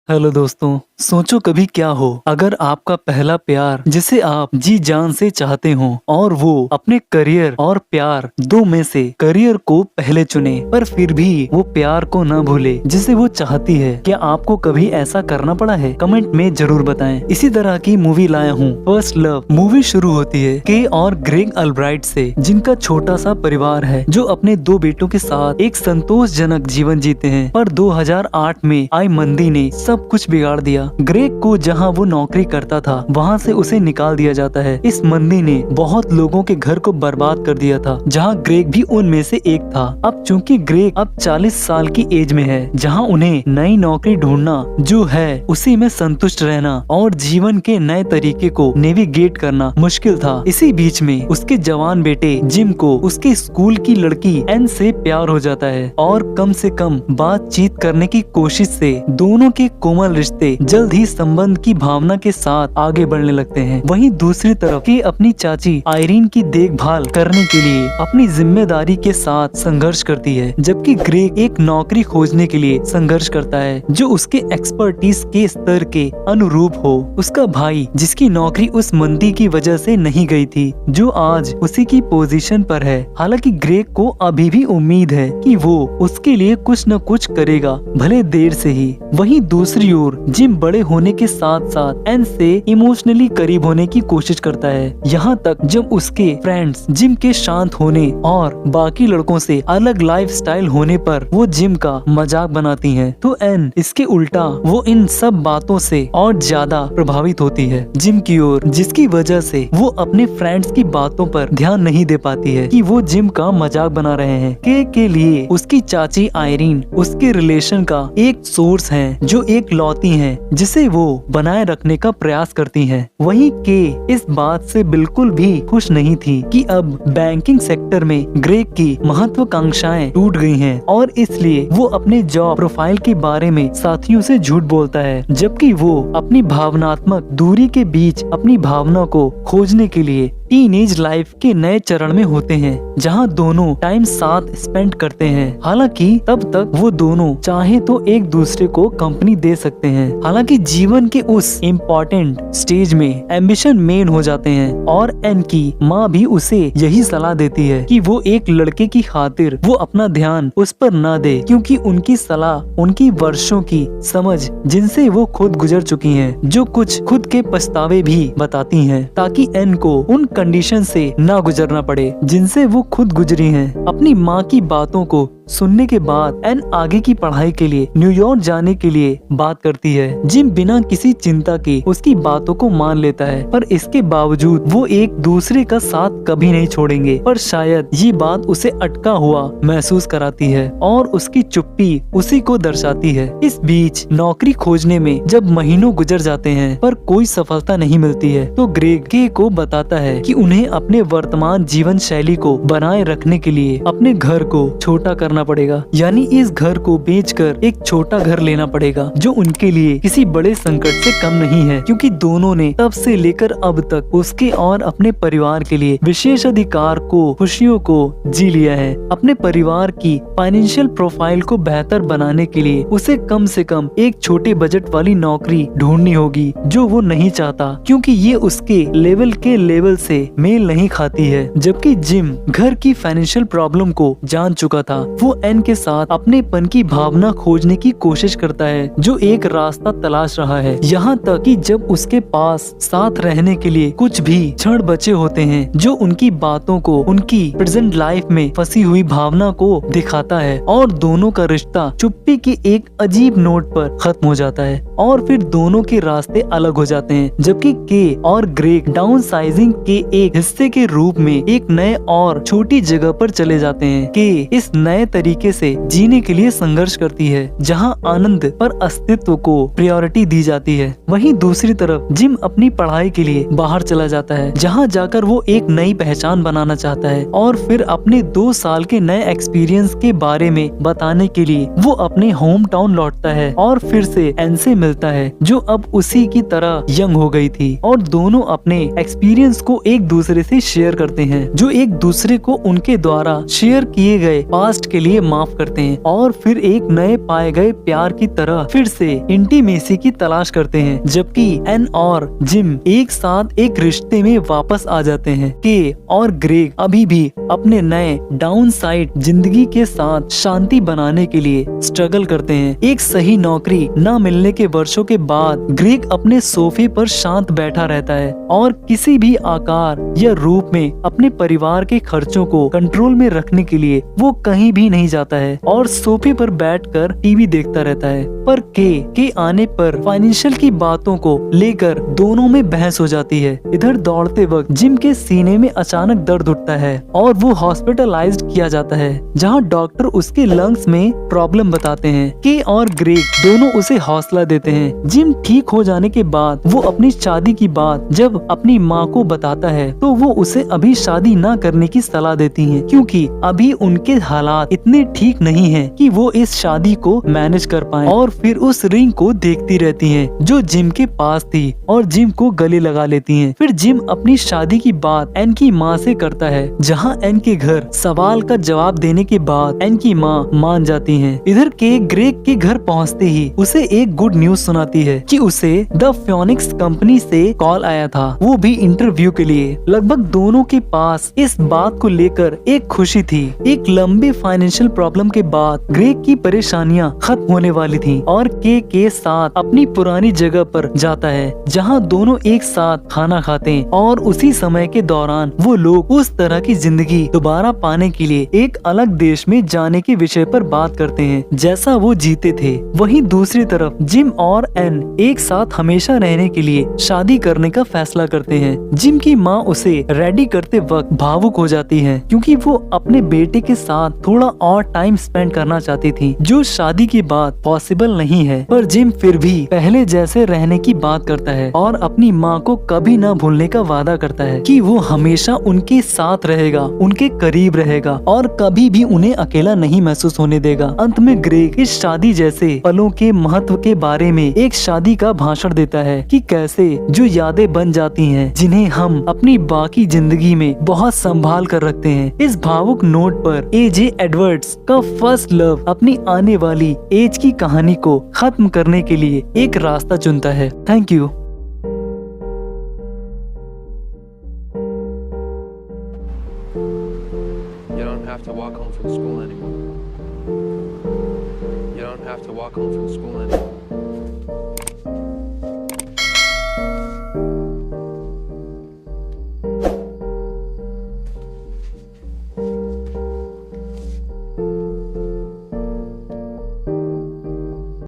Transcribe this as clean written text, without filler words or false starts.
Hello दोस्तों, सोचो कभी क्या हो अगर आपका पहला प्यार जिसे आप जी जान से चाहते हो और वो अपने करियर और प्यार दो में से करियर को पहले चुने पर फिर भी वो प्यार को न भूले जिसे वो चाहती है। क्या आपको कभी ऐसा करना पड़ा है? कमेंट में जरूर बताएं। इसी तरह की मूवी लाया हूँ फर्स्ट लव। मूवी शुरू होती है के और ग्रेग अल्ब्राइट से, जिनका छोटा सा परिवार है जो अपने दो बेटों के साथ एक संतोषजनक जीवन जीते हैं। पर 2008 में आई मंदी ने सब कुछ बिगाड़ दिया। ग्रेग को जहां वो नौकरी करता था वहां से उसे निकाल दिया जाता है। इस मंदी ने बहुत लोगों के घर को बर्बाद कर दिया था, जहां ग्रेग भी उनमें से एक था। अब चूंकि ग्रेग अब 40 साल की एज में है, जहां उन्हें नई नौकरी ढूंढना जो है उसी में संतुष्ट रहना और जीवन के नए तरीके को नेविगेट करना मुश्किल था। इसी बीच में उसके जवान बेटे जिम को उसके स्कूल की लड़की एन से प्यार हो जाता है और कम से कम बातचीत करने की कोशिश से दोनों के कोमल रिश्ते जल्द ही संबंध की भावना के साथ आगे बढ़ने लगते हैं। वहीं दूसरी तरफ के अपनी चाची आयरीन की देखभाल करने के लिए अपनी जिम्मेदारी के साथ संघर्ष करती है, जबकि ग्रेग एक नौकरी खोजने के लिए संघर्ष करता है जो उसके एक्सपर्टीज के स्तर के अनुरूप हो। उसका भाई जिसकी नौकरी उस मंदी की वजह से नहीं गई थी, जो आज उसी की पोजीशन पर है। हालांकि ग्रेग को अभी भी उम्मीद है कि वो उसके लिए कुछ न कुछ करेगा, भले देर से ही। वहीं दूसरी ओर जिम बड़े होने के साथ साथ एन से इमोशनली करीब होने की कोशिश करता है, यहाँ तक जब उसके फ्रेंड्स जिम के शांत होने और बाकी लड़कों से अलग लाइफस्टाइल होने पर वो जिम का मजाक बनाती हैं, तो एन इसके उल्टा वो इन सब बातों से और ज्यादा प्रभावित होती है जिम की ओर, जिसकी वजह से वो अपने फ्रेंड्स की बातों पर ध्यान नहीं दे पाती है कि वो जिम का मजाक बना रहे हैं। के लिए उसकी चाची आयरीन उसके रिलेशन का एक सोर्स है, जो एक लौती है जिसे वो बनाए रखने का प्रयास करती हैं। वहीं के इस बात से बिल्कुल भी खुश नहीं थी कि अब बैंकिंग सेक्टर में ग्रेग की महत्वाकांक्षाएं टूट गई हैं और इसलिए वो अपने जॉब प्रोफाइल के बारे में साथियों से झूठ बोलता है, जबकि वो अपनी भावनात्मक दूरी के बीच अपनी भावना को खोजने के लिए टीनेज लाइफ के नए चरण में होते हैं, जहां दोनों टाइम साथ स्पेंड करते हैं। हालांकि तब तक वो दोनों चाहे तो एक दूसरे को कंपनी दे सकते हैं। हालांकि जीवन के उस इम्पोर्टेंट स्टेज में एम्बिशन मेन हो जाते हैं और एन की माँ भी उसे यही सलाह देती है कि वो एक लड़के की खातिर वो अपना ध्यान उस पर न दे, क्योंकि उनकी सलाह उनकी वर्षों की समझ जिनसे वो खुद गुजर चुकी हैं, जो कुछ खुद के पछतावे भी बताती हैं, ताकि एन को उन कंडीशन से ना गुजरना पड़े जिनसे वो खुद गुजरी हैं। अपनी माँ की बातों को सुनने के बाद एन आगे की पढ़ाई के लिए न्यूयॉर्क जाने के लिए बात करती है। जिम बिना किसी चिंता के उसकी बातों को मान लेता है, पर इसके बावजूद वो एक दूसरे का साथ कभी नहीं छोड़ेंगे। पर शायद ये बात उसे अटका हुआ महसूस कराती है और उसकी चुप्पी उसी को दर्शाती है। इस बीच नौकरी खोजने में जब महीनों गुजर जाते हैं पर कोई सफलता नहीं मिलती है, तो ग्रेग के को बताता है कि उन्हें अपने वर्तमान जीवन शैली को बनाए रखने के लिए अपने घर को छोटा करना पड़ेगा, यानी इस घर को बेचकर एक छोटा घर लेना पड़ेगा, जो उनके लिए किसी बड़े संकट से कम नहीं है, क्योंकि दोनों ने तब से लेकर अब तक उसके और अपने परिवार के लिए विशेष अधिकार को, खुशियों को जी लिया है। अपने परिवार की फाइनेंशियल प्रोफाइल को बेहतर बनाने के लिए उसे कम से कम एक छोटे बजट वाली नौकरी ढूंढनी होगी, जो वो नहीं चाहता, क्योंकि ये उसके लेवल से मेल नहीं खाती है। जबकि जिम घर की फाइनेंशियल प्रॉब्लम को जान चुका था, वो एन के साथ अपनेपन की भावना खोजने की कोशिश करता है, जो एक रास्ता तलाश रहा है। यहाँ तक कि जब उसके पास साथ रहने के लिए कुछ भी क्षण बचे होते हैं, जो उनकी बातों को उनकी प्रेजेंट लाइफ में फंसी हुई भावना को दिखाता है और दोनों का रिश्ता चुप्पी की एक अजीब नोट पर खत्म हो जाता है और फिर दोनों के रास्ते अलग हो जाते हैं। जबकि के और ग्रेग डाउन साइजिंग के एक हिस्से के रूप में एक नए और छोटी जगह पर चले जाते हैं। के इस नए तरीके से जीने के लिए संघर्ष करती है, जहां आनंद पर अस्तित्व को प्रायोरिटी दी जाती है। वहीं दूसरी तरफ जिम अपनी पढ़ाई के लिए बाहर चला जाता है, जहां जाकर वो एक नई पहचान बनाना चाहता है और फिर अपने 2 साल के नए एक्सपीरियंस के बारे में बताने के लिए वो अपने होम टाउन लौटता है और फिर से एन से मिलता है, जो अब उसी की तरह यंग हो गई थी, और दोनों अपने एक्सपीरियंस को एक दूसरे से शेयर करते हैं, जो एक दूसरे को उनके द्वारा शेयर किए गए पास्ट के लिए माफ करते हैं और फिर एक नए पाए गए प्यार की तरह फिर से इंटीमेसी की तलाश करते हैं। जबकि एन और जिम एक साथ एक रिश्ते में वापस आ जाते हैं। के और ग्रेग अभी भी अपने नए डाउन साइड जिंदगी के साथ शांति बनाने के लिए स्ट्रगल करते हैं। एक सही नौकरी न मिलने के वर्षों के बाद ग्रेग अपने सोफे पर शांत बैठा रहता है और किसी भी आकार या रूप में अपने परिवार के खर्चों को कंट्रोल में रखने के लिए वो कहीं भी नहीं जाता है और सोफे पर बैठकर टीवी देखता रहता है। पर के आने पर फाइनेंशियल की बातों को लेकर दोनों में बहस हो जाती है। इधर दौड़ते वक्त जिम के सीने में अचानक दर्द उठता है और वो हॉस्पिटलाइज्ड किया जाता है, जहां डॉक्टर उसके लंग्स में प्रॉब्लम बताते हैं। के और ग्रेग दोनों उसे हौसला देते हैं। जिम ठीक हो जाने के बाद वो अपनी शादी की बात जब अपनी माँ को बताता है तो वो उसे अभी शादी न करने की सलाह देती है, क्योंकि अभी उनके हालात इतने ठीक नहीं है कि वो इस शादी को मैनेज कर पाए। और फिर उस रिंग को देखती रहती हैं जो जिम के पास थी और जिम को गले लगा लेती हैं। फिर जिम अपनी शादी की बात एन की माँ से करता है, जहां एन के घर सवाल का जवाब देने के बाद एन की माँ मान जाती हैं। इधर के ग्रेग के घर पहुंचते ही उसे एक गुड न्यूज सुनाती है कि उसे द फियोनिक्स कंपनी से कॉल आया था, वो भी इंटरव्यू के लिए। लगभग दोनों के पास इस बात को लेकर एक खुशी थी। एक लंबे फाइनेंशियल प्रॉब्लम के बाद ग्रेग की परेशानियां खत्म होने वाली थी और के साथ अपनी पुरानी जगह पर जाता है, जहां दोनों एक साथ खाना खाते हैं। और उसी समय के दौरान वो लोग उस तरह की जिंदगी दोबारा पाने के लिए एक अलग देश में जाने के विषय पर बात करते हैं जैसा वो जीते थे। वहीं दूसरी तरफ जिम और एन एक साथ हमेशा रहने के लिए शादी करने का फैसला करते हैं। जिम की माँ उसे रेडी करते वक्त भावुक हो जाती है, क्योंकि वो अपने बेटे के साथ थोड़ा और टाइम स्पेंड करना चाहती थी, जो शादी के बाद पॉसिबल नहीं है। पर जिम फिर भी पहले जैसे रहने की बात करता है और अपनी माँ को कभी न भूलने का वादा करता है कि वो हमेशा उनके साथ रहेगा, उनके करीब रहेगा और कभी भी उन्हें अकेला नहीं महसूस होने देगा। अंत में ग्रेग इस शादी जैसे पलों के महत्व के बारे में एक शादी का भाषण देता है कि कैसे जो यादें बन जाती हैं, जिन्हें हम अपनी बाकी जिंदगी में बहुत संभाल कर रखते हैं। इस भावुक नोट पर AJ एडवर्ड्स का फर्स्ट लव अपनी आने वाली एज की कहानी को खत्म करने के लिए एक रास्ता चुनता है। Thank you. You don't have to walk home from school anymore. You don't have to walk home from school anymore.